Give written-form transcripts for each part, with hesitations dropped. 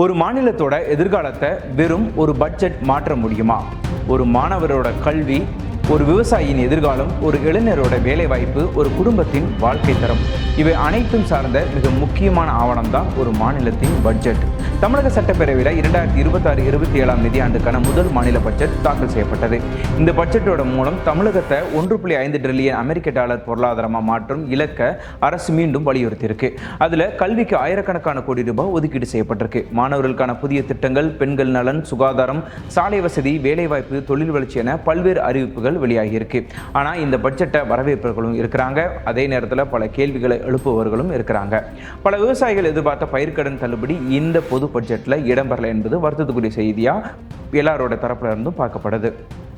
ஒரு மாநிலத்தோட எதிர்காலத்தை வெறும் ஒரு பட்ஜெட் மாற்ற முடியுமா? ஒரு மாணவரோட கல்வி, ஒரு விவசாயியின் எதிர்காலம், ஒரு இளைஞரோட வேலைவாய்ப்பு, ஒரு குடும்பத்தின் வாழ்க்கை தரம், இவை அனைத்தும் சார்ந்த மிக முக்கியமான ஆவணம் தான் ஒரு மாநிலத்தின் பட்ஜெட். தமிழக சட்டப்பேரவையில் 2026-27 நிதியாண்டுக்கான முதல் மாநில பட்ஜெட் தாக்கல் செய்யப்பட்டது. இந்த பட்ஜெட்டோட மூலம் தமிழகத்தை 1.5 டிரில்லியன் அமெரிக்க டாலர் பொருளாதாரமாக மாற்றும் இலக்க அரசு மீண்டும் வலியுறுத்தியிருக்கு. அதில் கல்விக்கு ஆயிரக்கணக்கான கோடி ரூபாய் ஒதுக்கீடு செய்யப்பட்டிருக்கு. மாணவர்களுக்கான புதிய திட்டங்கள், பெண்கள் நலன், சுகாதாரம், சாலை வசதி, வேலைவாய்ப்பு, தொழில் வளர்ச்சி என பல்வேறு அறிவிப்புகள் வெளியாகியிருக்கு. ஆனால் இந்த பட்ஜெட்டை வரவேற்பவர்களும் இருக்கிறாங்க, அதே நேரத்தில் பல கேள்விகளை எழுப்புபவர்களும் இருக்கிறாங்க. பல விவசாயிகள் எதிர்பார்த்த பயிர்க்கடன் தள்ளுபடி இந்த பொது பட்ஜெட்டில் இடம்பெறல என்பது வருத்தத்துக்குரிய செய்தியாக எல்லாரோட தரப்புல இருந்தும் பார்க்கப்படுது.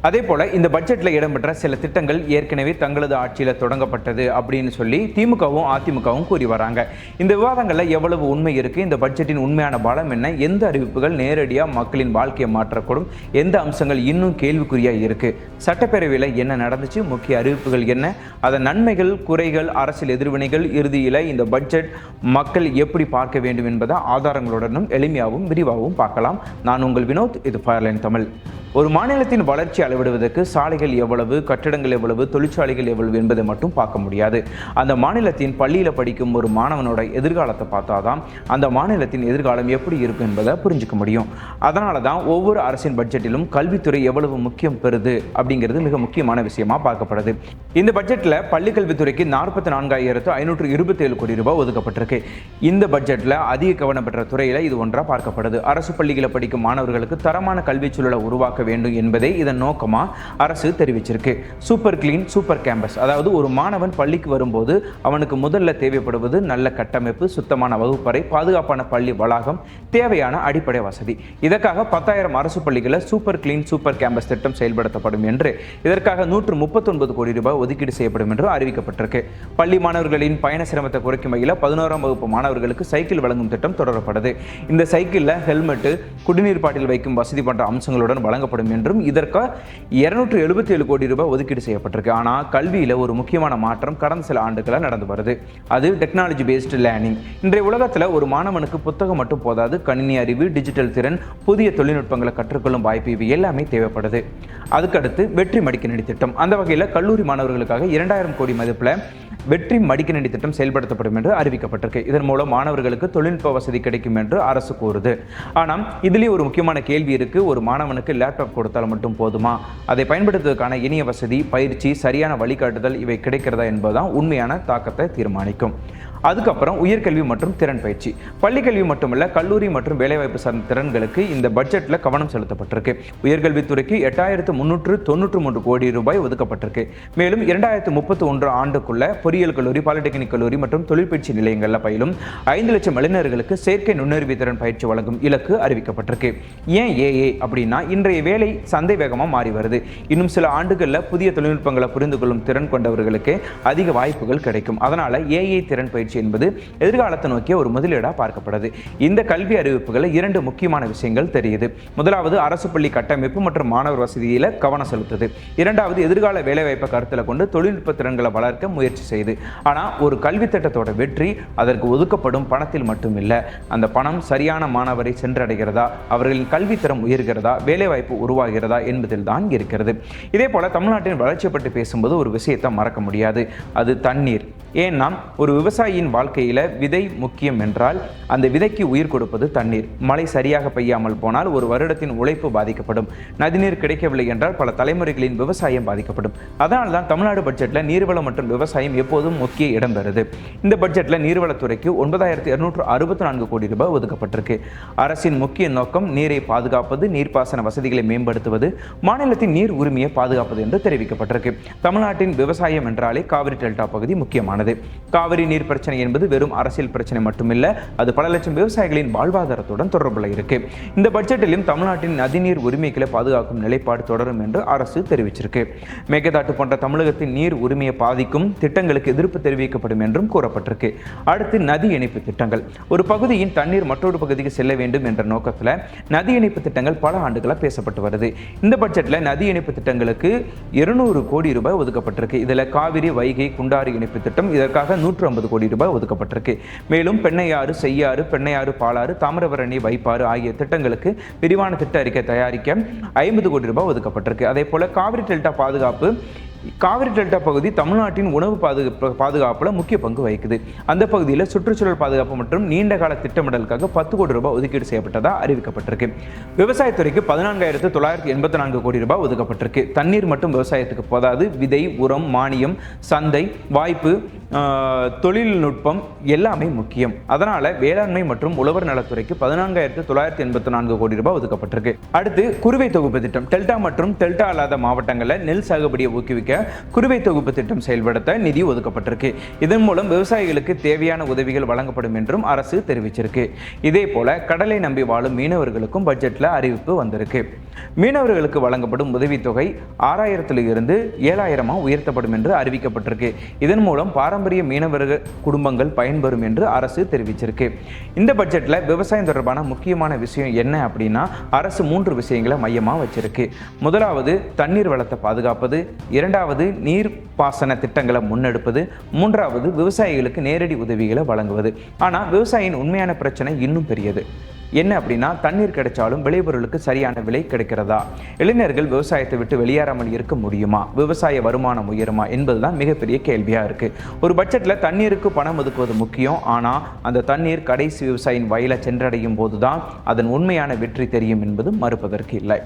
அதே போல இந்த பட்ஜெட்டில் இடம்பெற்ற சில திட்டங்கள் ஏற்கனவே தங்களது ஆட்சியில் தொடங்கப்பட்டது அப்படின்னு சொல்லி திமுகவும் அதிமுகவும் கூறி வராங்க. இந்த விவாதங்களில் எவ்வளவு உண்மை இருக்குது, இந்த பட்ஜெட்டின் உண்மையான பலம் என்ன, எந்த அறிவிப்புகள் நேரடியாக மக்களின் வாழ்க்கையை மாற்றக்கூடும், எந்த அம்சங்கள் இன்னும் கேள்விக்குறியாக இருக்குது, சட்டப்பேரவையில் என்ன நடந்துச்சு, முக்கிய அறிவிப்புகள் என்ன, அதன் நன்மைகள், குறைகள், அரசியல் எதிர்வினைகள், இறுதியில் இந்த பட்ஜெட் மக்கள் எப்படி பார்க்க வேண்டும் என்பதை ஆதாரங்களுடனும் எளிமையாகவும் விரிவாகவும் பார்க்கலாம். நான் உங்கள் வினோத், இது ஃபயர்லைன் தமிழ். ஒரு மாநிலத்தின் வளர்ச்சி அளவிடுவதற்கு சாலைகள் எவ்வளவு, கட்டிடங்கள் எவ்வளவு, தொழிற்சாலைகள் எவ்வளவு என்பதை மட்டும் பார்க்க முடியாது. அந்த மாநிலத்தின் பள்ளியில் படிக்கும் ஒரு மாணவனோட எதிர்காலத்தை பார்த்தாதான் அந்த மாநிலத்தின் எதிர்காலம் எப்படி இருக்கும் என்பதை புரிஞ்சுக்க முடியும். அதனால தான் ஒவ்வொரு அரசின் பட்ஜெட்டிலும் கல்வித்துறை எவ்வளவு முக்கியம் பெறுது அப்படிங்கிறது மிக முக்கியமான விஷயமா பார்க்கப்படுது. இந்த பட்ஜெட்டில் பள்ளி கல்வித்துறைக்கு 44,527 கோடி ரூபாய் ஒதுக்கப்பட்டிருக்கு. இந்த பட்ஜெட்டில் அதிக கவனம் பெற்ற துறையில் இது ஒன்றாக பார்க்கப்படுது. அரசு பள்ளிகளை படிக்கும் மாணவர்களுக்கு தரமான கல்வி சூழலை உருவாக்க வேண்டும் என்பதை இதன் நோக்கமா அரசு தெரிவிச்சிருக்கு. சூப்பர் கிளீன், சூப்பர் கேம்பஸ், அதாவது ஒரு மாணவன் பள்ளிக்கு வரும்போது அவனுக்கு முதல்ல தேவைப்படுவது நல்ல கட்டமைப்பு, சுத்தமான வகுப்பறை, பாதுகாப்பான பள்ளி வளாகம், தேவையான அடிப்படை வசதி. இதற்காக 10,000 அரசு பள்ளிகளில் சூப்பர் கிளீன், சூப்பர் கேம்பஸ் திட்டம் செயல்படுத்தப்படும் என்று, இதற்காக 139 கோடி ரூபாய் ஒதுக்கீடு செய்யப்படும் என்று அறிவிக்கப்பட்டிருக்கு. பள்ளி மாணவர்களின் பயண சிரமத்தை குறைக்கும் வகையில் 11ஆம் வகுப்பு மாணவர்களுக்கு சைக்கிள் வழங்கும் திட்டம் தொடரப்படுது. இந்த சைக்கிளில் ஹெல்மெட்டு, குடிநீர் பாட்டில் வைக்கும் வசதி போன்ற அம்சங்களுடன் வழங்கப்படும் என்றும் இதற்கு 277 கோடி ரூபாய் ஒதுக்கீடு செய்யப்பட்டிருக்கு. ஆனால் கல்வியில் ஒரு முக்கியமான மாற்றம் கடந்த சில ஆண்டுகளாக நடந்து வருது. அது டெக்னாலஜி பேஸ்டு லேர்னிங். இன்றைய உலகத்தில் ஒரு மாணவனுக்கு புத்தகம் மட்டும் போதாது, கணினி அறிவு, டிஜிட்டல் திறன், புதிய தொழில்நுட்பங்களை கற்றுக்கொள்ளும் வாய்ப்பு, இவை எல்லாமே தேவைப்படுது. அதுக்கடுத்து வெற்றி மடிக்கணினி திட்டம். அந்த வகையில் கல்லூரி மாணவர்களுக்காக 2000 கோடி மதிப்பில் வெற்றி மடிக்கணினி திட்டம் செயல்படுத்தப்படும் என்று அறிவிக்கப்பட்டிருக்கு. இதன் மூலம் மாணவர்களுக்கு தொழில்நுட்ப வசதி கிடைக்கும் என்று அரசு கூறுது. ஆனால் இதுலேயே ஒரு முக்கியமான கேள்வி இருக்குது. ஒரு மாணவனுக்கு லேப்டாப் கொடுத்தால் மட்டும் போதுமா? அதை பயன்படுத்துவதற்கான இணைய வசதி, பயிற்சி, சரியான வழிகாட்டுதல் இவை கிடைக்கிறதா என்பதுதான் உண்மையான தாக்கத்தை தீர்மானிக்கும். அதுக்கப்புறம் உயர்கல்வி மற்றும் திறன் பயிற்சி. பள்ளிக்கல்வி மட்டுமல்ல, கல்லூரி மற்றும் வேலைவாய்ப்பு சார்ந்த திறன்களுக்கு இந்த பட்ஜெட்டில் கவனம் செலுத்தப்பட்டிருக்கு. உயர்கல்வித்துறைக்கு 8,393 கோடி ரூபாய் ஒதுக்கப்பட்டிருக்கு. மேலும் 2031 ஆண்டுக்குள்ள பொறியியல் கல்லூரி, பாலிடெக்னிக் கல்லூரி மற்றும் தொழிற்பயிற்சி நிலையங்களில் பயிலும் 5 லட்சம் இளைஞர்களுக்கு செயற்கை நுண்ணறிவு திறன் பயிற்சி வழங்கும் இலக்கு அறிவிக்கப்பட்டிருக்கு. ஏன் ஏஏ அப்படின்னா, இன்றைய வேலை சந்தை வேகமாக மாறி வருது. இன்னும் சில ஆண்டுகளில் புதிய தொழில்நுட்பங்களை புரிந்து கொள்ளும் திறன் கொண்டவர்களுக்கு அதிக வாய்ப்புகள் கிடைக்கும். அதனால ஏஏ திறன் பயிற்சி என்பது எதிர்காலத்தை நோக்கிய ஒரு முதலீடாக பார்க்கப்படுது. இந்த கல்வி அறிவிப்புகளை 2 முக்கியமான விஷயங்கள் தெரியுது. முதலாவது, அரசு பள்ளி கட்டமைப்பு மற்றும் மாணவர் வசதியில் கவனம் செலுத்துது. இரண்டாவது, எதிர்கால வேலைவாய்ப்பை கருத்தில் கொண்டு தொழில்நுட்ப திறன்களை வளர்க்க முயற்சி செய்து. ஆனால் ஒரு கல்வி திட்டத்தோட வெற்றி அதற்கு ஒதுக்கப்படும் பணத்தில் மட்டும் இல்லை, அந்த பணம் சரியான மாணவரை சென்றடைகிறதா, அவர்களின் கல்வி தரம் உயர்கிறதா, வேலைவாய்ப்பு உருவாகிறதா என்பதில் தான் இருக்கிறது. இதே போல தமிழ்நாட்டின் வளர்ச்சியை பற்றி பேசும்போது ஒரு விஷயத்தை மறக்க முடியாது, அது தண்ணீர். ஏன்னா ஒரு விவசாயியின் வாழ்க்கையில் விதை முக்கியம் என்றால் அந்த விதைக்கு உயிர் கொடுப்பது தண்ணீர். மழை சரியாக பெய்யாமல் போனால் ஒரு வருடத்தின் உழைப்பு பாதிக்கப்படும். நதிநீர் கிடைக்கவில்லை என்றால் பல தலைமுறைகளின் விவசாயம் பாதிக்கப்படும். அதனால தான் தமிழ்நாடு பட்ஜெட்டில் நீர்வளம் மற்றும் விவசாயம் எப்போதும் முக்கிய இடம் பெறுது. இந்த பட்ஜெட்டில் நீர்வளத்துறைக்கு 9,264 கோடி ரூபாய் ஒதுக்கப்பட்டிருக்கு. அரசின் முக்கிய நோக்கம் நீரை பாதுகாப்பது, நீர்ப்பாசன வசதிகளை மேம்படுத்துவது, மாநிலத்தின் நீர் உரிமையை பாதுகாப்பது என்று தெரிவிக்கப்பட்டிருக்கு. தமிழ்நாட்டின் விவசாயம் என்றாலே காவிரி டெல்டா பகுதி முக்கியமானது. காவிரி நீர் பிரச்சனை என்பது வெறும் அரசியல் பிரச்சனை மட்டுமில்ல, அது பல லட்சம் விவசாயிகளின் வாழ்வாதாரத்துடன் தொடர்புள்ள இருக்கு. இந்த பட்ஜெட்டிலும் தமிழ்நாட்டின் நதிநீர் உரிமைகளை பாதுகாக்கும் நிலைப்பாடு தொடரும் என்று அரசு தெரிவிச்சிருக்கு. மேகதாட்டு போன்ற தமிழகத்தின் நீர் உரிமையை பாதிக்கும் திட்டங்களுக்கு எதிர்ப்பு தெரிவிக்கப்படும் என்றும் கூறப்பட்டிருக்கு. அடுத்து நதி இணைப்பு திட்டங்கள். ஒரு பகுதியின் தண்ணீர் மற்றொரு பகுதிக்கு செல்ல வேண்டும் என்ற நோக்கத்தில் நதி இணைப்பு திட்டங்கள் பல ஆண்டுகளாக பேசப்பட்டு வருது. இந்த பட்ஜெட்டில் நதி இணைப்பு திட்டங்களுக்கு 200 கோடி ரூபாய் ஒதுக்கப்பட்டிருக்கு. இதில் காவிரி, வைகை, குண்டாறு இணைப்பு திட்டம் மற்றும் இதற்காக 150 கோடி ரூபாய் ஒதுக்கப்பட்டிருக்கு. மேலும் பெண்ணையாறு, செய்யாறு, பெண்ணையாறு பாலாறு, தாமிரபரணி வைப்பாறு ஆகிய திட்டங்களுக்கு விரிவான திட்ட அறிக்கை தயாரிக்க 50 கோடி ரூபாய் ஒதுக்கப்பட்டிருக்கு. அதே போல காவிரி டெல்டா பாதுகாப்பு. காவிரி டெல்டா பகுதி தமிழ்நாட்டின் உணவு பாதுகாப்பில் முக்கிய பங்கு வகிக்குது. அந்த பகுதியில் சுற்றுச்சூழல் பாதுகாப்பு மற்றும் நீண்டகால திட்டமிடலுக்காக 10 கோடி ரூபாய் ஒதுக்கீடு செய்யப்பட்டதாக அறிவிக்கப்பட்டிருக்கு. விவசாயத்துறைக்கு 14,984 கோடி ரூபாய் ஒதுக்கப்பட்டிருக்கு. தண்ணீர் மட்டும் விவசாயத்துக்கு போதாது. விதை, உரம், மானியம், சந்தை வாய்ப்பு, தொழில்நுட்பம் எல்லாமே முக்கியம். அதனால வேளாண்மை மற்றும் உழவர் நலத்துறைக்கு 14,984 கோடி ரூபாய் ஒதுக்கப்பட்டிருக்கு. அடுத்து குறுவை தொகுப்பு திட்டம். டெல்டா மற்றும் டெல்டா அல்லாத மாவட்டங்களில் நெல் சாகுபடியை ஊக்குவிக்க குறுவை தொகுப்பு திட்டம் செயல்படுத்த நிதி ஒதுக்கப்பட்டிருக்கு. இதன் மூலம் விவசாயிகளுக்கு தேவையான உதவிகள் வழங்கப்படும் என்றும் அரசு தெரிவிச்சிருக்கு. இதே போல கடலை நம்பி வாழும் மீனவர்களுக்கும் பட்ஜெட்ல அறிவிப்பு வந்திருக்கு. மீனவர்களுக்கு வழங்கப்படும் உதவித்தொகை 6,000 இருந்து 7,000 உயர்த்தப்படும் என்று அறிவிக்கப்பட்டிருக்கு. இதன் மூலம் பாரம்பரிய மீனவர்கள் குடும்பங்கள் பயன்பெறும் என்று அரசு தெரிவிச்சிருக்கு. இந்த பட்ஜெட்ல விவசாயம் தொடர்பான முக்கியமான விஷயம் என்ன அப்படின்னா, அரசு 3 விஷயங்களை மையமாக வச்சிருக்கு. முதலாவது தண்ணீர் வளத்தை பாதுகாப்பது, இரண்டாவது நீர்ப்பாசன திட்டங்களை முன்னெடுப்பது, மூன்றாவது விவசாயிகளுக்கு நேரடி உதவிகளை வழங்குவது. ஆனால் விவசாயியின் உண்மையான பிரச்சனை இன்னும் பெரியது. என்ன அப்படின்னா, தண்ணீர் கிடைச்சாலும் விளைபொருளுக்கு சரியான விலை கிடைக்கிறதா, இளைஞர்கள் விவசாயத்தை விட்டு வெளியேறாமல் இருக்க முடியுமா, விவசாய வருமானம் உயருமா என்பதுதான் மிகப்பெரிய கேள்வியாக இருக்கு. ஒரு பட்ஜெட்ல தண்ணீருக்கு பணம் ஒதுக்குவது முக்கியம். ஆனால் அந்த தண்ணீர் கடைசி விவசாயியின் வயலை சென்றடையும் போதுதான் அதன் உண்மையான வெற்றி தெரியும் என்பது மறுப்பதற்கு இல்லை.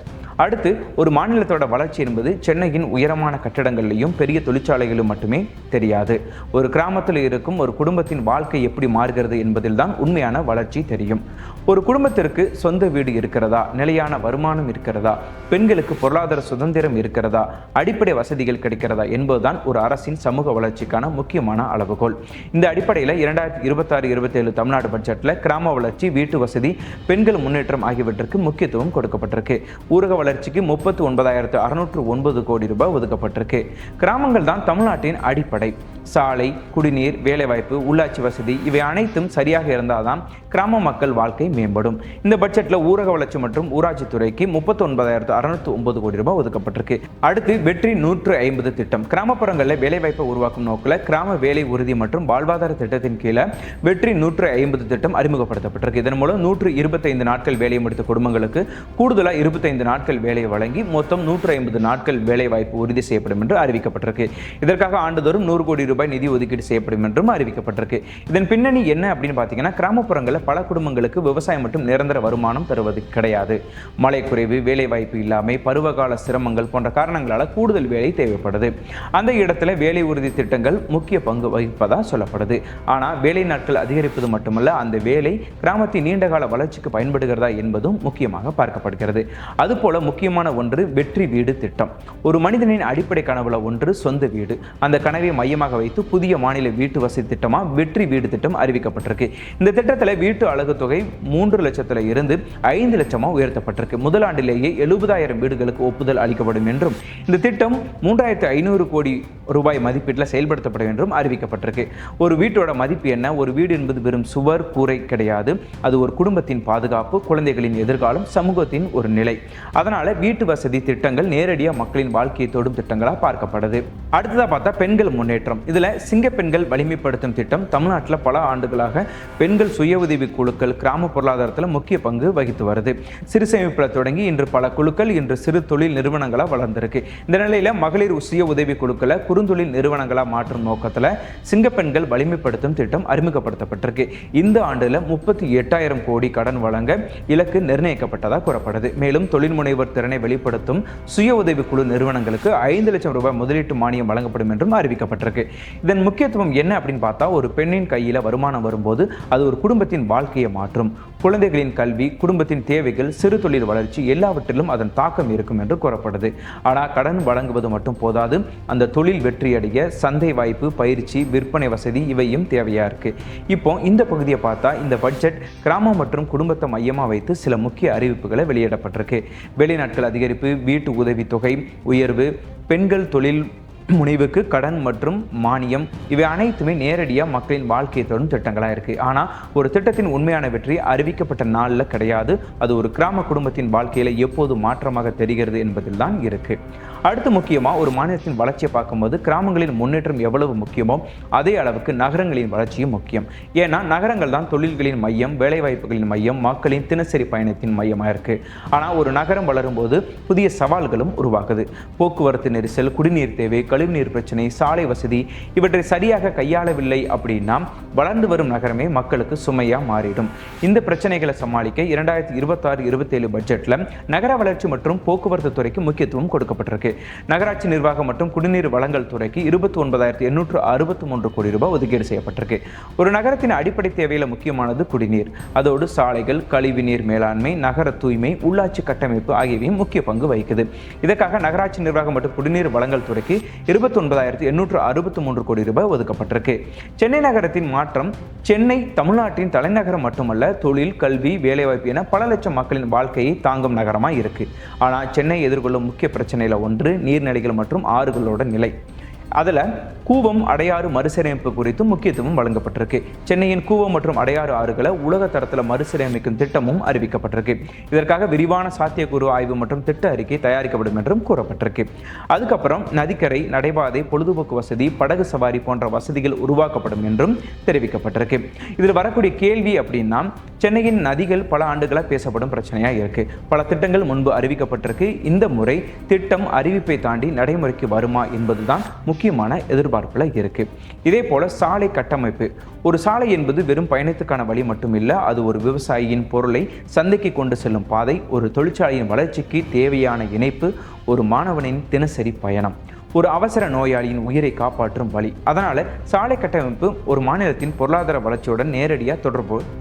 அடுத்து, ஒரு மாநிலத்தோட வளர்ச்சி என்பது சென்னையின் உயரமான கட்டடங்கள்லையும் பெரிய தொழிற்சாலைகளும் மட்டுமே தெரியாது. ஒரு கிராமத்தில் இருக்கும் ஒரு குடும்பத்தின் வாழ்க்கை எப்படி மாறுகிறது என்பதில் தான் உண்மையான வளர்ச்சி தெரியும். ஒரு குடும்பத்திற்கு சொந்த வீடு இருக்கிறதா, நிலையான வருமானம் இருக்கிறதா, பெண்களுக்கு பொருளாதார சுதந்திரம் இருக்கிறதா, அடிப்படை வசதிகள் கிடைக்கிறதா என்பதுதான் ஒரு அரசின் சமூக வளர்ச்சிக்கான முக்கியமான அளவுகோல். இந்த அடிப்படையில் 2026-27 தமிழ்நாடு பட்ஜெட்டில் கிராம வளர்ச்சி, வீட்டு வசதி, பெண்கள் முன்னேற்றம் ஆகியவற்றுக்கு முக்கியத்துவம் கொடுக்கப்பட்டிருக்கு. ஊரக வளர்ச்சிக்கு 39,609 கோடி ரூபாய் ஒதுக்கப்பட்டிருக்கு. கிராமங்கள் தான் தமிழ்நாட்டின் அடிப்படை. சாலை, குடிநீர், வேலைவாய்ப்பு, உள்ளாட்சி வசதி இவை அனைத்தும் சரியாக இருந்தால்தான் கிராம மக்கள் வாழ்க்கை மேம்படும். இந்த பட்ஜெட்ல ஊரக வளர்ச்சி மற்றும் ஊராட்சி துறைக்கு 39,609 கோடி ரூபாய் ஒதுக்கப்பட்டிருக்கு. அடுத்து வெற்றி 150 திட்டம். கிராமப்புறங்களில் வேலைவாய்ப்பை உருவாக்கும் நோக்கில் கிராம வேலை உறுதி மற்றும் வாழ்வாதார திட்டத்தின் கீழே வெற்றி 150 திட்டம் அறிமுகப்படுத்தப்பட்டிருக்கு. இதன் மூலம் 125 நாட்கள் வேலையை முடித்த குடும்பங்களுக்கு கூடுதலாக 25 நாட்கள் வேலையை வழங்கி மொத்தம் 150 நாட்கள் வேலை வாய்ப்பு உறுதி செய்யப்படும் என்று அறிவிக்கப்பட்டிருக்கு. இதற்காக ஆண்டுதோறும் 100 கோடி ரூபாய் நிதி ஒதுக்கீடு செய்யப்படும் என்றும் அறிவிக்கப்பட்டிருக்கு. இதன் பின்னணி என்ன அப்படின்னு பார்த்தீங்கன்னா, கிராமப்புறங்களில் பல குடும்பங்களுக்கு விவசாயம் மட்டும் நிரந்தர வருமானம் தருவது கிடையாது. மழை குறைவு, வேலை வாய்ப்பு இல்லாமை, பருவகால சிரமங்கள் போன்ற காரணங்களால் கூடுதல் வேலை தேவைப்படுது. அந்த இடத்துல வேலை உறுதி திட்டங்கள் முக்கிய பங்கு வகிப்பதா சொல்லப்படுது. ஆனால் வேலை நாட்கள் அதிகரிப்பது மட்டுமல்ல, அந்த வேலை கிராமத்தின் நீண்டகால வளர்ச்சிக்கு பயன்படுகிறதா என்பதும் முக்கியமாக பார்க்கப்படுகிறது. அதுபோல முக்கியமான ஒன்று வெற்றி வீடு திட்டம். ஒரு மனிதனின் அடிப்படை கனவுல ஒன்று சொந்த வீடு. அந்த கனவை மையமாக வைத்து புதிய மாநில வீட்டு வசதி திட்டமா வெற்றி வீடு திட்டம் அறிவிக்கப்பட்டிருக்கு. இந்த திட்டத்தில் வீட்டு அழகு தொகை 3 லட்சத்துல இருந்து 5 லட்சமா உயர்த்தப்பட்டிருக்கு. முதல் ஆண்டிலேயே 70,000 வீடுகளுக்கு ஒப்புதல் அளிக்கப்படும் என்றும், இந்த திட்டம் 3,500 கோடி ரூபாய் மதிப்பீட்டில் செயல்படுத்தப்படும் என்றும் அறிவிக்கப்பட்டிருக்கு. ஒரு வீட்டோட மதிப்பு என்ன? ஒரு வீடு என்பது வெறும் சுவர், கூரை கிடையாது. அது ஒரு குடும்பத்தின் பாதுகாப்பு, குழந்தைகளின் எதிர்காலம், சமூகத்தின் ஒரு நிலை. அதனால வீட்டு வசதி திட்டங்கள் நேரடியாக மக்களின் வாழ்க்கையை தொடும் திட்டங்களாக பார்க்கப்படுது. அடுத்ததாக பார்த்தா பெண்கள் முன்னேற்றம். இதுல சிங்க பெண்கள் வலிமைப்படுத்தும் திட்டம் தமிழ்நாட்டில் பல ஆண்டுகளாக பெண்கள் சுய உதவி குழுக்கள் கிராம பொருளாதாரத்தில் முக்கிய பங்கு வகித்து வருது. சிறு சேமிப்பில் தொடங்கி இன்று பல குழுக்கள் இன்று சிறு தொழில் நிறுவனங்களாக வளர்ந்திருக்கு. இந்த நிலையில மகளிர் சுய உதவி குழுக்களை குறுந்தொழில் நிறுவனங்களாக மாற்றும் நோக்கத்தில் சிங்கப்பெண்கள் வலிமைப்படுத்தும் திட்டம் அறிமுகப்படுத்தப்பட்டிருக்கு. இந்த ஆண்டுல 38,000 கோடி கடன் வழங்க இலக்கு நிர்ணயிக்கப்பட்டதாக கூறப்படுது. மேலும் தொழில் முனைவர் திறனை வெளிப்படுத்தும் சுய உதவி குழு நிறுவனங்களுக்கு 5 லட்சம் ரூபாய் முதலீட்டு மானியம் வழங்கப்படும் என்றும் அறிவிக்கப்பட்டிருக்கு. இதன் முக்கியத்துவம் என்ன அப்படின்னு பார்த்தா, ஒரு பெண்ணின் கையில வருமானம் வரும்போது அது ஒரு குடும்பத்தின் வாழ்க்கையை மாற்றும். குழந்தைகளின் கல்வி, குடும்பத்தின் தேவைகள், சிறு தொழில் வளர்ச்சி எல்லாவற்றிலும் அதன் தாக்கம் இருக்கும் என்று கூறப்படுது. ஆனால் கடன் வழங்குவது மட்டும் போதாது. அந்த தொழில் வெற்றியடைய சந்தை வாய்ப்பு, பயிற்சி, விற்பனை வசதி இவையும் தேவையா இருக்கு. இப்போ இந்த பகுதியை பார்த்தா, இந்த பட்ஜெட் கிராமம் மற்றும் குடும்பத்தை மையமாக வைத்து சில முக்கிய அறிவிப்புகளை வெளியிடப்பட்டிருக்கு. வேலை நாட்கள் அதிகரிப்பு, வீட்டு உதவி தொகை உயர்வு, பெண்கள் தொழில் முனைவுக்கு கடன் மற்றும் மானியம் இவை அனைத்துமே நேரடியாக மக்களின் வாழ்க்கையை தரும் திட்டங்களாக இருக்குது. ஆனால் ஒரு திட்டத்தின் உண்மையான வெற்றி அறிவிக்கப்பட்ட நாளில் கிடையாது. அது ஒரு கிராம குடும்பத்தின் வாழ்க்கையில் எப்போது மாற்றமாக தெரிகிறது என்பதில் தான் இருக்குது. அடுத்து முக்கியமாக ஒரு மாநிலத்தின் வளர்ச்சியை பார்க்கும்போது கிராமங்களின் முன்னேற்றம் எவ்வளவு முக்கியமோ அதே அளவுக்கு நகரங்களின் வளர்ச்சியும் முக்கியம். ஏன்னா நகரங்கள் தான் தொழில்களின் மையம், வேலைவாய்ப்புகளின் மையம், மக்களின் தினசரி பயணத்தின் மையமாக இருக்குது. ஆனால் ஒரு நகரம் வளரும்போது புதிய சவால்களும் உருவாகுது. போக்குவரத்து நெரிசல், குடிநீர் தேவை, கழிவுநீர் பிரச்சனை, சாலை வசதி இவற்றை சரியாக கையாளவில்லை அப்படின்னா வளர்ந்து வரும் நகரமே மக்களுக்கு சுமையாக மாறிடும். இந்த பிரச்சனைகளை சமாளிக்க 2026-27 பட்ஜெட்டில் நகர வளர்ச்சி மற்றும் போக்குவரத்து துறைக்கு முக்கியத்துவம் கொடுக்கப்பட்டிருக்கு. நகராட்சி நிர்வாகம் மற்றும் குடிநீர் வழங்கல் துறைக்கு 29,863 கோடி ரூபாய் ஒதுக்கீடு செய்யப்பட்டிருக்கு. ஒரு நகரத்தின் அடிப்படை தேவையில முக்கியமானது குடிநீர். அதோடு சாலைகள், கழிவுநீர் மேலாண்மை, நகர தூய்மை, உள்ளாட்சி கட்டமைப்பு ஆகியவையும் முக்கிய பங்கு வகிக்குது. இதற்காக நகராட்சி நிர்வாகம் மற்றும் குடிநீர் வழங்கல் துறைக்கு 29,863 கோடி ரூபாய் ஒதுக்கப்பட்டிருக்கு. சென்னை நகரத்தின் மாற்றம் சென்னை தமிழ்நாட்டின் தலைநகரம் மட்டுமல்ல, தொழில், கல்வி, வேலைவாய்ப்பு என பல லட்சம் மக்களின் வாழ்க்கையை தாங்கும் நகரமாக இருக்கு. ஆனால் சென்னை எதிர்கொள்ளும் முக்கிய பிரச்சனையில் ஒன்று நீர்நிலைகள் மற்றும் ஆறுகளோட நிலை. அதில் கூவம், அடையாறு மறுசீரமைப்பு குறித்து முக்கியத்துவம் வழங்கப்பட்டிருக்கு. சென்னையின் கூவம் மற்றும் அடையாறு ஆறுகளை உலக தரத்தில் மறுசீரமைக்கும் திட்டமும் அறிவிக்கப்பட்டிருக்கு. இதற்காக விரிவான சாத்தியக்கூறு ஆய்வு மற்றும் திட்ட அறிக்கை தயாரிக்கப்படும் என்றும் கூறப்பட்டிருக்கு. அதுக்கப்புறம் நதிக்கரை, நடைபாதை, பொழுதுபோக்கு வசதி, படகு சவாரி போன்ற வசதிகள் உருவாக்கப்படும் என்றும் தெரிவிக்கப்பட்டிருக்கு. இதில் வரக்கூடிய கேள்வி அப்படின்னா, சென்னையின் நதிகள் பல ஆண்டுகளாக பேசப்படும் பிரச்சனையாக இருக்கு. பல திட்டங்கள் முன்பு அறிவிக்கப்பட்டிருக்கு. இந்த முறை திட்டம் அறிவிப்பை தாண்டி நடைமுறைக்கு வருமா என்பதுதான் முக்கியமான எதிர்பார்ப்புல இருக்கு. இதே போல சாலை கட்டமைப்பு. ஒரு சாலை என்பது வெறும் பயணத்துக்கான வழி மட்டும் இல்லை, அது ஒரு விவசாயியின் பொருளை சந்தைக்கு கொண்டு செல்லும் பாதை, ஒரு தொழிற்சாலையின் வளர்ச்சிக்கு தேவையான இணைப்பு, ஒரு மாணவனின் தினசரி பயணம், ஒரு அவசர நோயாளியின் உயிரை காப்பாற்றும் வழி. அதனால் சாலை கட்டமைப்பு ஒரு மாநிலத்தின் பொருளாதார வளர்ச்சியுடன் நேரடியாக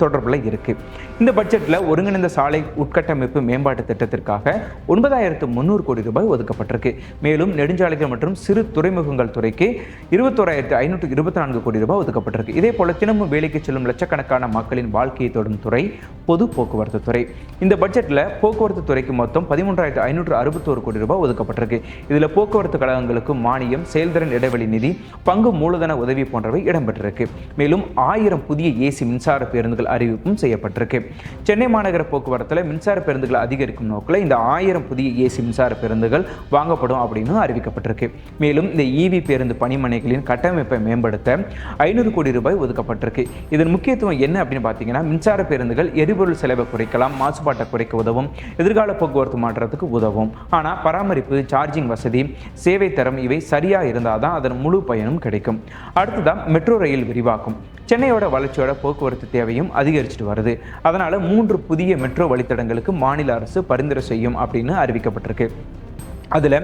தொடர்பில் இருக்குது. இந்த பட்ஜெட்டில் ஒருங்கிணைந்த சாலை உட்கட்டமைப்பு மேம்பாட்டு திட்டத்திற்காக 9,300 கோடி ரூபாய் ஒதுக்கப்பட்டிருக்கு. மேலும் நெடுஞ்சாலைகள் மற்றும் சிறு துறைமுகங்கள் துறைக்கு 21,524 கோடி ரூபாய் ஒதுக்கப்பட்டிருக்கு. இதே போல தினமும் வேலைக்கு செல்லும் லட்சக்கணக்கான மக்களின் வாழ்க்கையை தொடும் துறை பொது போக்குவரத்து துறை. இந்த பட்ஜெட்டில் போக்குவரத்து துறைக்கு மொத்தம் 13,561 கோடி ரூபாய் ஒதுக்கப்பட்டிருக்கு. இதில் போக்குவரத்து கழகங்களுக்கு மானியம், செயல்திறன் இடைவெளி நிதி, பங்கு மூலதன உதவி போன்றவை இடம்பெற்றிருக்கு. மேலும் 1000 புதிய ஏசி மின்சார பேருந்துகள் அறிவிப்பும் செய்யப்பட்டிருக்கு. சென்னை மாநகர போக்குவரத்தில் மின்சார பேருந்துகளை அதிகரிக்கும் நோக்கில் இந்த 1000 புதிய ஏசி மின்சார பேருந்துகள் வாங்கப்படும் அப்படின்னு அறிவிக்கப்பட்டிருக்கு. மேலும் இந்த ஈவி பேருந்து பணிமனைகளின் கட்டமைப்பை மேம்படுத்த 500 கோடி ரூபாய் ஒதுக்கப்பட்டிருக்கு. இதன் முக்கியத்துவம் என்ன அப்படின்னு பார்த்தீங்கன்னா, மின்சார பேருந்துகள் எரிபொருள் செலவை குறைக்கலாம், மாசுபாட்டை குறைக்க உதவும், எதிர்கால போக்குவரத்து மாற்றத்துக்கு உதவும். ஆனால் பராமரிப்பு, சார்ஜிங் வசதி, சேவை தரம் இவை சரியா இருந்தால் தான் அதன் முழு பயனும் கிடைக்கும். அடுத்ததான் மெட்ரோ ரயில் விரிவாக்கம். சென்னையோட வளர்ச்சியோட போக்குவரத்து தேவையும் அதிகரிச்சுட்டு வருது. அதனால 3 புதிய மெட்ரோ வழித்தடங்களுக்கு மாநில அரசு பரிந்துரை செய்யும் அப்படின்னு அறிவிக்கப்பட்டிருக்கு. அதில்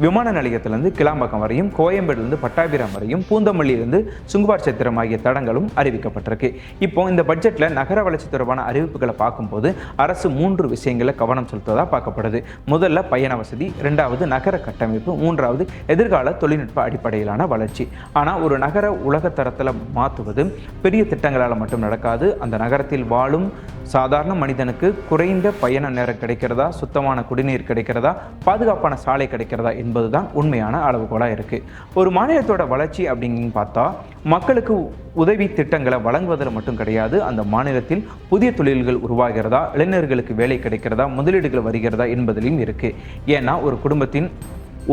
விமான நிலையத்திலிருந்து கிளாம்பாக்கம் வரையும், கோயம்பேடுலேருந்து பட்டாபிராம் வரையும், பூந்தமல்லியிலிருந்து சுங்குவார் சத்திரம் ஆகிய தடங்களும் அறிவிக்கப்பட்டிருக்கு. இப்போ இந்த பட்ஜெட்டில் நகர வளர்ச்சி தொடர்பான அறிவிப்புகளை பார்க்கும்போது அரசு 3 விஷயங்களை கவனம் செலுத்துவதாக பார்க்கப்படுது. முதல்ல பயண வசதி, 2வது நகர கட்டமைப்பு, 3வது எதிர்கால தொழில்நுட்ப அடிப்படையிலான வளர்ச்சி. ஆனால் ஒரு நகர உலக தரத்தில் மாற்றுவது பெரிய திட்டங்களால் மட்டும் நடக்காது. அந்த நகரத்தில் வாழும் சாதாரண மனிதனுக்கு குறைந்த பயண நேரம் கிடைக்கிறதா, சுத்தமான குடிநீர் கிடைக்கிறதா, பாதுகாப்பான சாலை கிடைக்கிறதா என்பதுதான் உண்மையான அளவுகோலாக இருக்குது. ஒரு மாநிலத்தோட வளர்ச்சி அப்படின்னு பார்த்தா மக்களுக்கு உதவி திட்டங்களை வழங்குவதில் மட்டும் கிடையாது, அந்த மாநிலத்தில் புதிய தொழில்கள் உருவாகிறதா, இளைஞர்களுக்கு வேலை கிடைக்கிறதா, முதலீடுகள் வருகிறதா என்பதிலும் இருக்குது. ஏன்னா ஒரு குடும்பத்தின்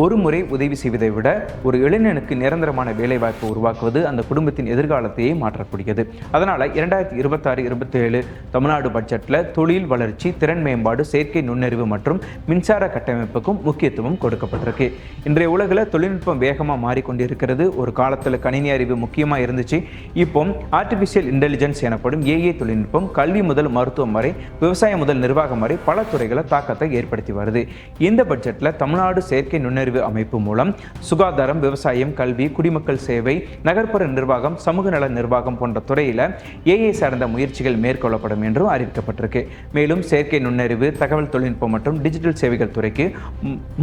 ஒரு முறை உதவி செய்வதை விட ஒரு இளைஞனுக்கு நிரந்தரமான வேலைவாய்ப்பு உருவாக்குவது அந்த குடும்பத்தின் எதிர்காலத்தையே மாற்றக்கூடியது. அதனால் 2026-27 தமிழ்நாடு பட்ஜெட்டில் தொழில் வளர்ச்சி, திறன் மேம்பாடு, செயற்கை நுண்ணறிவு மற்றும் மின்சார கட்டமைப்புக்கும் முக்கியத்துவம் கொடுக்கப்பட்டிருக்கு. இன்றைய உலகில் தொழில்நுட்பம் வேகமாக மாறிக்கொண்டிருக்கிறது. ஒரு காலத்தில் கணினி அறிவு முக்கியமாக இருந்துச்சு. இப்போ ஆர்டிஃபிஷியல் இன்டெலிஜென்ஸ் எனப்படும் ஏஐ தொழில்நுட்பம் கல்வி முதல் மருத்துவம் வரை, விவசாயம் முதல் நிர்வாகம் வரை பல துறைகளை தாக்கத்தை ஏற்படுத்தி வருது. இந்த பட்ஜெட்டில் தமிழ்நாடு செயற்கை நுண்ணறிவு அமைப்பு மூலம் சுகாதாரம், விவசாயம், கல்வி, குடிமக்கள் சேவை, நகர்ப்புற நிர்வாகம், சமூக நல நிர்வாகம் போன்ற துறையில் ஏஐ சார்ந்த முயற்சிகள் மேற்கொள்ளப்படும் என்றும் அறிவிக்கப்பட்டிருக்கு. மேலும் செயற்கை நுண்ணறிவு, தகவல் தொழில்நுட்பம் மற்றும் டிஜிட்டல் சேவைகள் துறைக்கு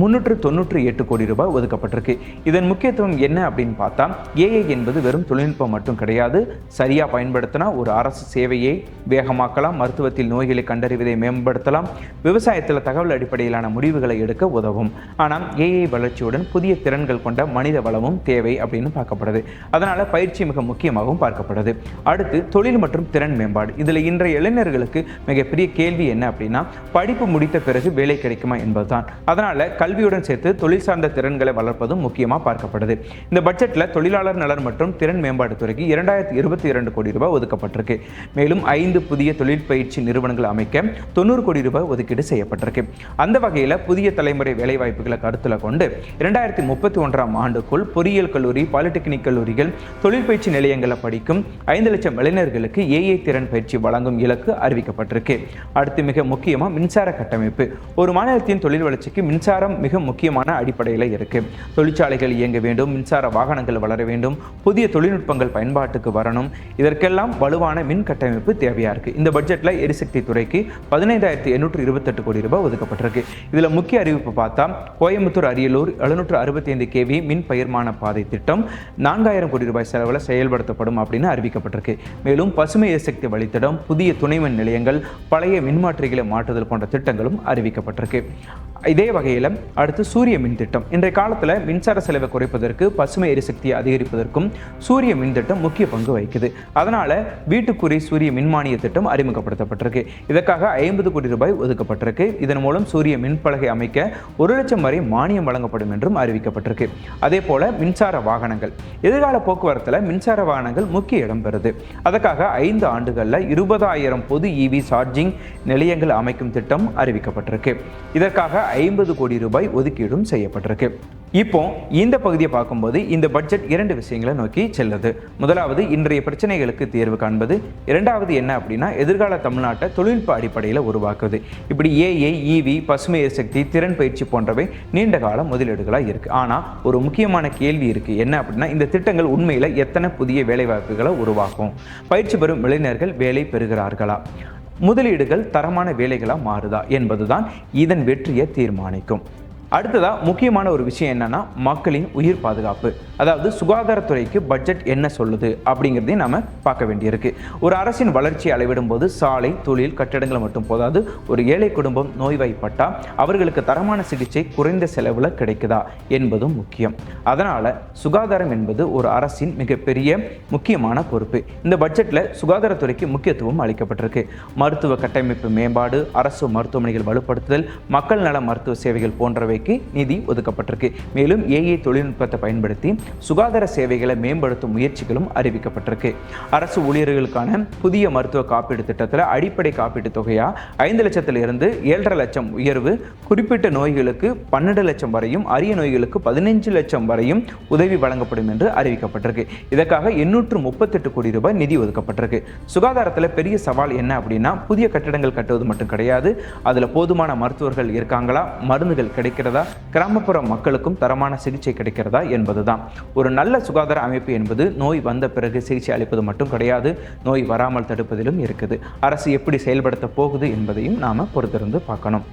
398 கோடி ரூபாய் ஒதுக்கப்பட்டிருக்கு. இதன் முக்கியத்துவம் என்ன அப்படின்னு பார்த்தா, ஏஐ என்பது வெறும் தொழில்நுட்பம் மட்டும் கிடையாது. சரியாக பயன்படுத்தினா ஒரு அரசு சேவையை வேகமாக்கலாம், மருத்துவத்தில் நோய்களை கண்டறிவதை மேம்படுத்தலாம், விவசாயத்தில் தகவல் அடிப்படையிலான முடிவுகளை எடுக்க உதவும். ஆனால் ஏஐ வளர்ச்சியுடன் புதிய திறன்கள் கொண்ட மனித வளமும் தேவை அப்படின்னு பார்க்கப்படுது. அதனால பயிற்சி மிக முக்கியமாகவும் பார்க்கப்படுது. அடுத்து தொழில் மற்றும் திறன் மேம்பாடு. இதில் இன்றைய இளைஞர்களுக்கு மிகப்பெரிய கேள்வி என்ன அப்படின்னா, படிப்பு முடித்த பிறகு வேலை கிடைக்குமா என்பதுதான். அதனால கல்வியுடன் சேர்த்து தொழில் சார்ந்த திறன்களை வளர்ப்பதும் முக்கியமாக பார்க்கப்படுது. இந்த பட்ஜெட்டில் தொழிலாளர் நலன் மற்றும் திறன் மேம்பாட்டு துறைக்கு 2022 கோடி ரூபாய் ஒதுக்கப்பட்டிருக்கு. மேலும் 5 புதிய தொழில் பயிற்சி நிறுவனங்கள் அமைக்க 90 கோடி ரூபாய் ஒதுக்கீடு செய்யப்பட்டிருக்கு. அந்த வகையில் புதிய தலைமுறை வேலைவாய்ப்புகளை கருத்தில் கொண்டு 2031ஆம் ஆண்டுக்குள் பொறியியல் கல்லூரி, பாலிடெக்னிக் கல்லூரிகள், தொழில் பயிற்சி நிலையங்களில் படிக்கும் 5 லட்சம் இளைஞர்களுக்கு ஏஐ திறன் பயிற்சி வழங்கும் இலக்கு அறிவிக்கப்பட்டிருக்கு. அடுத்து மிக முக்கியமாக மின்சார கட்டமைப்பு. ஒரு மாநிலத்தின் தொழில் வளர்ச்சிக்கு மின்சாரம் மிக முக்கியமான அடிப்படையில் இருக்கு. தொழிற்சாலைகள் இயங்க வேண்டும், மின்சார வாகனங்கள் வளர வேண்டும், புதிய தொழில்நுட்பங்கள் பயன்பாட்டுக்கு வரணும். இதற்கெல்லாம் வலுவான மின் கட்டமைப்பு தேவையா இருக்கு. இந்த பட்ஜெட்ல எரிசக்தி துறைக்கு 15,828 கோடி ரூபாய் ஒதுக்கப்பட்டிருக்கு. இதுல முக்கிய அறிவிப்பு பார்த்தா, கோயம்புத்தூர் அரியலூர் 765 kV மின் பகிர்மான பாதை திட்டம் 4000 கோடி ரூபாய் செலவில் செயல்படுத்தப்படும் அப்படின்னு அறிவிக்கப்பட்டிருக்கு. மேலும் பசுமை எரிசக்தி வழித்தடம், புதிய துணைமின் நிலையங்கள், பழைய மின்மாற்றிகளை மாற்றுதல் போன்ற திட்டங்களும் அறிவிக்கப்பட்டிருக்கு. இதே வகையில் அடுத்து சூரிய மின் திட்டம். இன்றைய காலத்தில் மின்சார செலவை குறைப்பதற்கு, பசுமை எரிசக்தியை அதிகரிப்பதற்கும் சூரிய மின் திட்டம் முக்கிய பங்கு வகிக்குது. அதனால வீட்டுக்குறி சூரிய மின்மானிய திட்டம் அறிமுகப்படுத்தப்பட்டிருக்கு. இதற்காக 50 கோடி ரூபாய் ஒதுக்கப்பட்டிருக்கு. இதன் மூலம் சூரிய மின்பலகை அமைக்க 1 லட்சம் வரை மானியம் வழங்கப்படும் என்றும் அறிவிக்கப்பட்டிருக்கு. அதே போல மின்சார வாகனங்கள். எதிர்கால போக்குவரத்தில் மின்சார வாகனங்கள் முக்கிய இடம் பெறுது. அதற்காக 5 ஆண்டுகளில் 20,000 பொது EV சார்ஜிங் நிலையங்கள் அமைக்கும் திட்டம் அறிவிக்கப்பட்டிருக்கு. இதற்காக 50 கோடி ரூபாய் ஒதுக்கீடும் செய்யப்பட்டிருக்கு. இப்போ இந்த பகுதியை பார்க்கும்போது இந்த பட்ஜெட் 2 விஷயங்களை நோக்கி செல்லுது. முதலாவது இன்றைய பிரச்சனைகளுக்கு தீர்வு காண்பது. இரண்டாவது என்ன அப்படின்னா, எதிர்கால தமிழ்நாட்டை தொழில்நுட்ப அடிப்படையில் உருவாக்குது. இப்படி ஏஐ, EV, பசுமை எரிசக்தி, திறன் பயிற்சி போன்றவை நீண்ட கால முதலீடுகளாக இருக்கு. ஆனால் ஒரு முக்கியமான கேள்வி இருக்கு. என்ன அப்படின்னா, இந்த திட்டங்கள் உண்மையில் எத்தனை புதிய வேலைவாய்ப்புகளை உருவாக்கும்? பயிற்சி பெறும் இளைஞர்கள் வேலை பெறுகிறார்களா? முதலீடுகள் தரமான வேலைகளாக மாறுதா என்பதுதான் இதன் வெற்றியை தீர்மானிக்கும். அடுத்ததா முக்கியமான ஒரு விஷயம் என்னன்னா, மக்களின் உயிர் பாதுகாப்பு. அதாவது சுகாதாரத்துறைக்கு பட்ஜெட் என்ன சொல்லுது அப்படிங்கிறதையும் நாம பார்க்க வேண்டியிருக்கு. ஒரு அரசின் வளர்ச்சியை அளவிடும் போது சாலை, தொழில், கட்டடங்கள் மட்டும் போதாது. ஒரு ஏழை குடும்பம் நோய்வாய்ப்பட்டா அவர்களுக்கு தரமான சிகிச்சை குறைந்த செலவுல கிடைக்குதா என்பதும் முக்கியம். அதனால சுகாதாரம் என்பது ஒரு அரசின் மிகப்பெரிய முக்கியமான பொறுப்பு. இந்த பட்ஜெட்ல சுகாதாரத்துறைக்கு முக்கியத்துவம் அளிக்கப்பட்டிருக்கு. மருத்துவ கட்டமைப்பு மேம்பாடு, அரசு மருத்துவமனைகள் வலுப்படுத்துதல், மக்கள் நல மருத்துவ சேவைகள் போன்றவை நிதி ஒதுக்கப்பட்டிருக்கு. மேலும் ஏஐ தொழில்நுட்பத்தை பயன்படுத்தி சுகாதார சேவைகளை மேம்படுத்தும் முயற்சிகளும் அறிவிக்கப்பட்டிருக்கு. அரசு ஊழியர்களுக்கான புதிய மருத்துவ காப்பீடு திட்டத்தில் அடிப்படை காப்பீட்டு தொகையா 5 லட்சத்திலிருந்து 7.5 லட்சம் உயர்வு, குறிப்பிட்ட நோய்களுக்கு 12 லட்சம் வரையும், அரிய நோய்களுக்கு 15 லட்சம் வரையும் உதவி வழங்கப்படும் என்று அறிவிக்கப்பட்டிருக்கு. இதற்காக 838 கோடி ரூபாய் நிதி ஒதுக்கப்பட்டிருக்கு. சுகாதாரத்தில் பெரிய சவால் என்ன அப்படின்னா, புதிய கட்டிடங்கள் கட்டுவது மட்டும் கிடையாது. அதுல போதுமான மருத்துவர்கள் இருக்காங்களா, மருந்துகள் கிடைக்கிறதா, கிராமப்புற மக்களுக்கும் தரமான சிகிச்சை கிடைக்கிறதா என்பதுதான். ஒரு நல்ல சுகாதார அமைப்பு என்பது நோய் வந்த பிறகு சிகிச்சை அளிப்பது மட்டும் கிடையாது, நோய் வராமல் தடுப்பதிலும் இருக்குது. அரசு எப்படி செயல்படுத்த போகுது என்பதையும் நாம பொறுத்திருந்து பார்க்கணும்.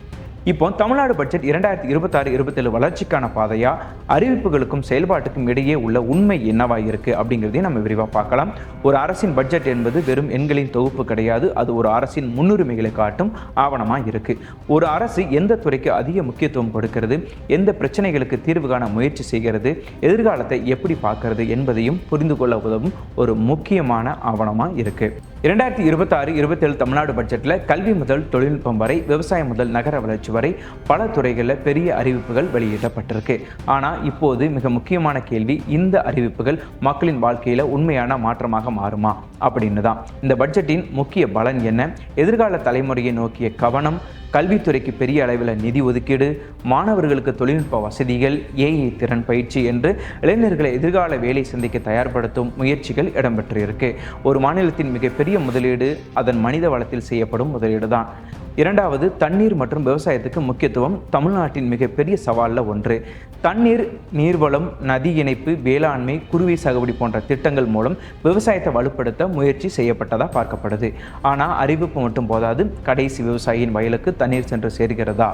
இப்போ தமிழ்நாடு பட்ஜெட் 2026-27 வளர்ச்சிக்கான பாதையா, அறிவிப்புகளுக்கும் செயல்பாட்டுக்கும் இடையே உள்ள உண்மை என்னவா இருக்கு அப்படிங்கிறதையும் நம்ம விரிவாக பார்க்கலாம். ஒரு அரசின் பட்ஜெட் என்பது வெறும் எண்களின் தொகுப்பு கிடையாது. அது ஒரு அரசின் முன்னுரிமைகளை காட்டும் ஆவணமாக இருக்கு. ஒரு அரசு எந்த துறைக்கு அதிக முக்கியத்துவம் கொடுக்கிறது, எந்த பிரச்சனைகளுக்கு தீர்வு காண முயற்சி செய்கிறது, எதிர்காலத்தை எப்படி பார்க்கிறது என்பதையும் புரிந்து கொள்ள உதவும் ஒரு முக்கியமான ஆவணமாக இருக்கு. 2026-27 தமிழ்நாடு பட்ஜெட்டில் கல்வி முதல் தொழில்நுட்பம் வரை, விவசாயம் முதல் நகர வளர்ச்சி வரை பல துறைகளில் பெரிய அறிவிப்புகள் வெளியிடப்பட்டிருக்கு. ஆனால் இப்போது மிக முக்கியமான கேள்வி, இந்த அறிவிப்புகள் மக்களின் வாழ்க்கையில் உண்மையான மாற்றமாக மாறுமா அப்படின்னு தான். இந்த பட்ஜெட்டின் முக்கிய பலன் என்ன? எதிர்கால தலைமுறையை நோக்கிய கவனம், கல்வித்துறைக்கு பெரிய அளவில் நிதி ஒதுக்கீடு, மாணவர்களுக்கு தொழில்நுட்ப வசதிகள், ஏஐ திறன் பயிற்சி என்று இளைஞர்களை எதிர்கால வேலை சந்திக்க தயார்படுத்தும் முயற்சிகள் இடம்பெற்றிருக்கு. ஒரு மாநிலத்தின் மிகப்பெரிய முதலீடு அதன் மனித வளத்தில் செய்யப்படும் முதலீடு தான். இரண்டாவது, தண்ணீர் மற்றும் விவசாயத்துக்கு முக்கியத்துவம் தமிழ்நாட்டின் மிகப்பெரிய சவாலில் ஒன்று. தண்ணீர், நீர்வளம், நதி இணைப்பு, வேளாண்மை, குருவி சாகுபடி போன்ற திட்டங்கள் மூலம் விவசாயத்தை வலுப்படுத்த முயற்சி செய்யப்பட்டதாக பார்க்கப்படுது. ஆனால் அறிவிப்பு மட்டும் போதாது. கடைசி விவசாயியின் வயலுக்கு தண்ணீர் சென்று சேர்கிறதா?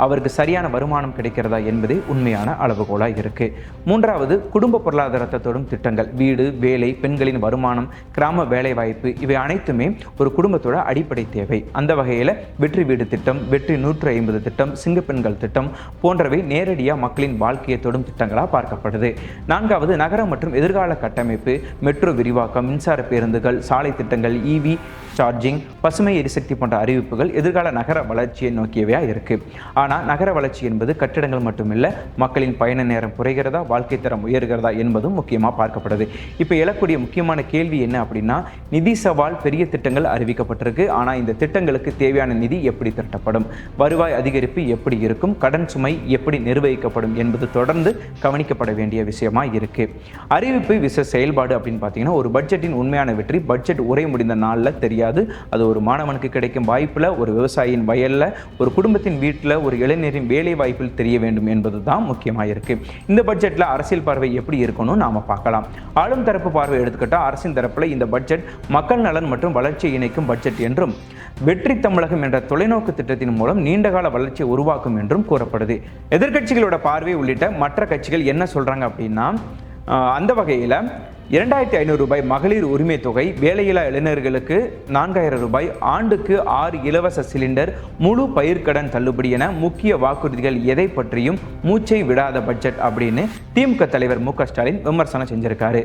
அவருக்கு சரியான வருமானம் கிடைக்கிறதா என்பதே உண்மையான அளவுகோலாக இருக்கு. மூன்றாவது, குடும்ப பொருளாதாரத்தை தொடும் திட்டங்கள். வீடு, வேலை, பெண்களின் வருமானம், கிராம வேலைவாய்ப்பு இவை அனைத்துமே ஒரு குடும்பத்தோட அடிப்படை தேவை. அந்த வகையில் வெற்றி வீடு திட்டம், வெற்றி 150 திட்டம், சிங்கப்பெண்கள் திட்டம் போன்றவை நேரடியாக மக்களின் வாழ்க்கையை தொடும் திட்டங்களாக பார்க்கப்படுது. நான்காவது, நகர மற்றும் எதிர்கால கட்டமைப்பு, மெட்ரோ விரிவாக்கம், மின்சார பேருந்துகள், சாலை திட்டங்கள், EV சார்ஜிங், பசுமை எரிசக்தி போன்ற அறிவிப்புகள் எதிர்கால நகர வளர்ச்சியை நோக்கியவையாக இருக்கு. ஆனால் நகர வளர்ச்சி என்பது கட்டிடங்கள் மட்டுமில்லை, மக்களின் பயண நேரம் குறைகிறதா, வாழ்க்கை தரம் உயர்கிறதா என்பதும் முக்கியமாக பார்க்கப்படுது. இப்போ எழக்கூடிய முக்கியமான கேள்வி என்ன அப்படின்னா, நிதி சவால் பெரிய திட்டங்கள் அறிவிக்கப்பட்டிருக்கு. ஆனால் இந்த திட்டங்களுக்கு தேவையான நிதி எப்படி திரட்டப்படும், வருவாய் அதிகரிப்பு எப்படி இருக்கும், கடன் சுமை எப்படி நிர்வகிக்கப்படும் என்பது தொடர்ந்து கவனிக்கப்பட வேண்டிய விஷயமா இருக்கு. அறிவிப்பு விச செயல்பாடு அப்படின்னு பார்த்தீங்கன்னா, ஒரு பட்ஜெட்டின் உண்மையான வெற்றி பட்ஜெட் உரை முடிந்த நாளில் தெரியாது. அது ஒரு மாணவனுக்கு கிடைக்கும் வாய்ப்பில், ஒரு விவசாயியின் வயலில், ஒரு குடும்பத்தின் வீட்டில், ஒரு இளைஞரின் வேலை வாய்ப்பில் தெரிய வேண்டும் என்பது தான் முக்கியமாக இருக்கு. இந்த பட்ஜெட்டில் அரசியல் பார்வை எப்படி இருக்கணும் நாம பார்க்கலாம். ஆளும் தரப்பு பார்வை எடுத்துக்கிட்டால் அரசின் தரப்பில் இந்த பட்ஜெட் மக்கள் நலன் மற்றும் வளர்ச்சியை இணைக்கும் பட்ஜெட் என்றும், வெற்றி தமிழகம் என்ற தொலைநோக்கு திட்டத்தின் மூலம் நீண்டகால வளர்ச்சியை உருவாக்கும் என்றும் கூறப்படுது. எதிர்க்கட்சிகளோட பார்வை உள்ளிட்ட மற்ற கட்சிகள் என்ன சொல்றாங்க அப்படின்னா, அந்த வகையில் 2500 ரூபாய் மகளிர் உரிமை தொகை, வேலையில்லா இளைஞர்களுக்கு 4000 ரூபாய், ஆண்டுக்கு 6 இலவச சிலிண்டர், முழு பயிர்க்கடன் தள்ளுபடி என முக்கிய வாக்குறுதிகள் எதை பற்றியும் மூச்சை விடாத பட்ஜெட் அப்படின்னு திமுக தலைவர் மு க ஸ்டாலின் விமர்சனம் செஞ்சிருக்காரு.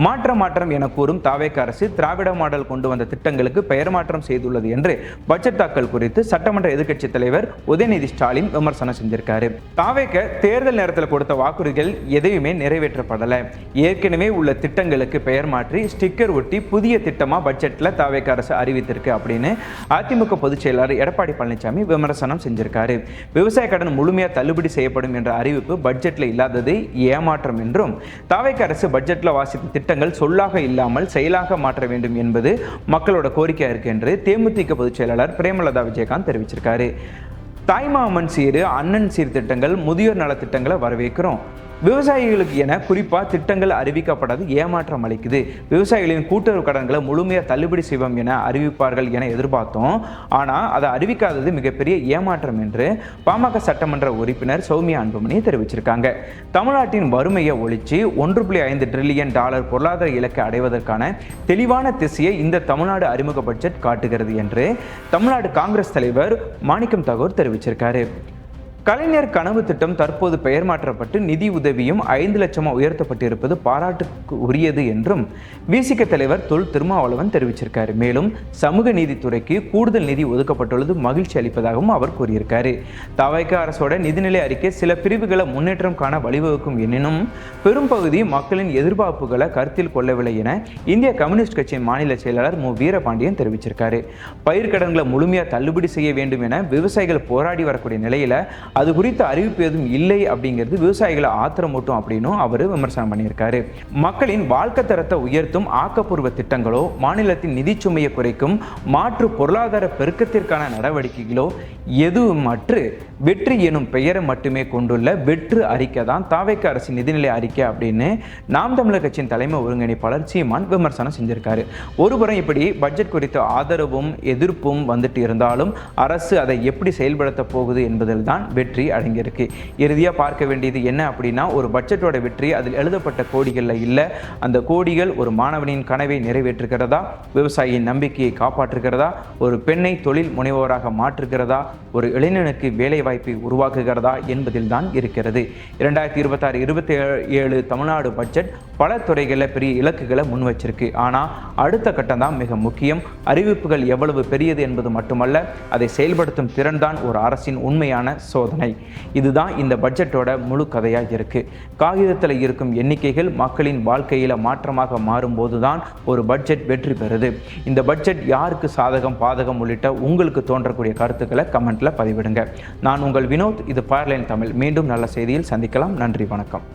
மாற்றம் என கூறும் தாவேக அரசு திராவிட மாடல் கொண்டு வந்த திட்டங்களுக்கு பெயர் மாற்றம் செய்துள்ளது என்று பட்ஜெட் தாக்கல் குறித்து சட்டமன்ற எதிர்க்கட்சி தலைவர் உதயநிதி ஸ்டாலின் விமர்சனம் செஞ்சிருக்காரு. தாவேக தேர்தல் நேரத்தில் கொடுத்த வாக்குறுதிகள் எதையுமே நிறைவேற்றப்படலை. ஏற்கனவே உள்ள திட்டங்கள் பெயர் மாற்றி ஸ்டிக்கர் ஒட்டி புதிய திட்டமா பட்ஜெட்ல தாவேக அரசு அறிவித்திருக்கு அப்படின்னு அதிமுக பொதுச் செயலாளர் எடப்பாடி பழனிசாமி விமர்சனம் செஞ்சிருக்காரு. விவசாய கடன் முழுமையா தள்ளுபடி செய்யப்படும் என்ற அறிவிப்பு பட்ஜெட்ல இல்லாதது ஏமாற்றம் என்றும், தாவேக அரசு பட்ஜெட்ல வாசித்த திட்டங்கள் சொல்லாக இல்லாமல் செயலாக மாற்ற வேண்டும் என்பது மக்களோட கோரிக்கை இருக்கு என்று தேமுதிக பொதுச் செயலாளர் பிரேமலதா விஜயகாந்த் தெரிவிச்சிருக்காரு. தாய்மாமன் சீர், அண்ணன் சீர் திட்டங்கள், முதியோர் நலத்திட்டங்களை வரவேற்கிறோம். விவசாயிகளுக்கு என குறிப்பாக திட்டங்கள் அறிவிக்கப்படாது ஏமாற்றம் அளிக்குது. விவசாயிகளின் கூட்டுறவு கடன்களை முழுமையாக தள்ளுபடி செய்வோம் என அறிவிப்பார்கள் என எதிர்பார்த்தோம். ஆனால் அதை அறிவிக்காதது மிகப்பெரிய ஏமாற்றம் என்று பாமக சட்டமன்ற உறுப்பினர் சௌமியா அன்புமணி தெரிவிச்சிருக்காங்க. தமிழ்நாட்டின் வறுமையை ஒழிச்சு $1.5 டிரில்லியன் பொருளாதார இலக்கை அடைவதற்கான தெளிவான திசையை இந்த தமிழ்நாடு அறிமுக பட்ஜெட் காட்டுகிறது என்று தமிழ்நாடு காங்கிரஸ் தலைவர் மாணிக்கம் தாகூர் தெரிவிச்சிருக்காரு. கலைஞர் கனவு திட்டம் தற்போது பெயர் மாற்றப்பட்டு நிதி உதவியும் 5 லட்சமாக உயர்த்தப்பட்டிருப்பது பாராட்டுக்கு உரியது என்றும் விசிக தலைவர் தொல் திருமாவளவன் தெரிவிச்சிருக்காரு. மேலும் சமூக நீதித்துறைக்கு கூடுதல் நிதி ஒதுக்கப்பட்டுள்ளது மகிழ்ச்சி அளிப்பதாகவும் அவர் கூறியிருக்காரு. தவைக்க அரசோட நிதிநிலை அறிக்கை சில பிரிவுகளை முன்னேற்றம் காண வழிவகுக்கும் எனினும் பெரும்பகுதி மக்களின் எதிர்பார்ப்புகளை கருத்தில் கொள்ளவில்லை என இந்திய கம்யூனிஸ்ட் கட்சியின் மாநில செயலாளர் மு வீரபாண்டியன் தெரிவிச்சிருக்காரு. பயிர்க்கடன்களை முழுமையாக தள்ளுபடி செய்ய வேண்டும் என விவசாயிகள் போராடி வரக்கூடிய நிலையில அது குறித்த அறிவிப்பு எதுவும் இல்லை அப்படிங்கிறது விவசாயிகளை ஆத்திரமூட்டும் அப்படின்னும் அவர் விமர்சனம் பண்ணியிருக்காரு. மக்களின் வாழ்க்கை தரத்தை உயர்த்தும் ஆக்கப்பூர்வ திட்டங்களோ, மாநிலத்தின் நிதி சுமையை குறைக்கும் மாற்று பொருளாதார பெருக்கத்திற்கான நடவடிக்கைகளோ எதுவுமற்று வெற்றி எனும் பெயரை மட்டுமே கொண்டுள்ள வெற்று அறிக்கை தான் தாவேக அரசின் நிதிநிலை அறிக்கை அப்படின்னு நாம் தமிழர் கட்சியின் தலைமை ஒருங்கிணைப்பாளர் சீமான் விமர்சனம் செஞ்சிருக்காரு. ஒருபுறம் இப்படி பட்ஜெட் குறித்த ஆதரவும் எதிர்ப்பும் வந்துட்டு இருந்தாலும் அரசு அதை எப்படி செயல்படுத்த போகுது என்பதில் தான் வெற்றி அடங்கியிருக்கு. இறுதியாக பார்க்க வேண்டியது என்ன அப்படின்னா, ஒரு பட்ஜெட்டோட வெற்றி அதில் எழுதப்பட்ட கோடிகளில் இல்லை. அந்த கோடிகள் ஒரு மாணவனின் கனவை நிறைவேற்றுகிறதா, விவசாயியின் நம்பிக்கையை காப்பாற்றுகிறதா, ஒரு பெண்ணை தொழில் முனைவோராக மாற்றுகிறதா, ஒரு இளைஞனுக்கு வேலை வாய்ப்பை உருவாக்குகிறதா என்பதில் தான் இருக்கிறது. 2026-27 தமிழ்நாடு பட்ஜெட் பல துறைகளில் பெரிய இலக்குகளை முன் வச்சிருக்கு. ஆனால் அடுத்த கட்டம் தான் மிக முக்கியம். அறிவிப்புகள் எவ்வளவு பெரியது என்பது மட்டுமல்ல, அதை செயல்படுத்தும் திறன் தான் ஒரு அரசின் உண்மையான சோதனை. இதுதான் இந்த பட்ஜெட்டோட முழு கதையாக இருக்கு. காகிதத்தில் இருக்கும் எண்ணிக்கைகள் மக்களின் வாழ்க்கையில் மாற்றமாக மாறும்போது தான் ஒரு பட்ஜெட் வெற்றி பெறுது. இந்த பட்ஜெட் யாருக்கு சாதகம் பாதகம் உள்ளிட்ட உங்களுக்கு தோன்றக்கூடிய கருத்துக்களை கமெண்ட்ல பதிவிடுங்க. நான் உங்கள் வினோத். இது பார்லைன் தமிழ். மீண்டும் நல்ல செய்தியில் சந்திக்கலாம். நன்றி, வணக்கம்.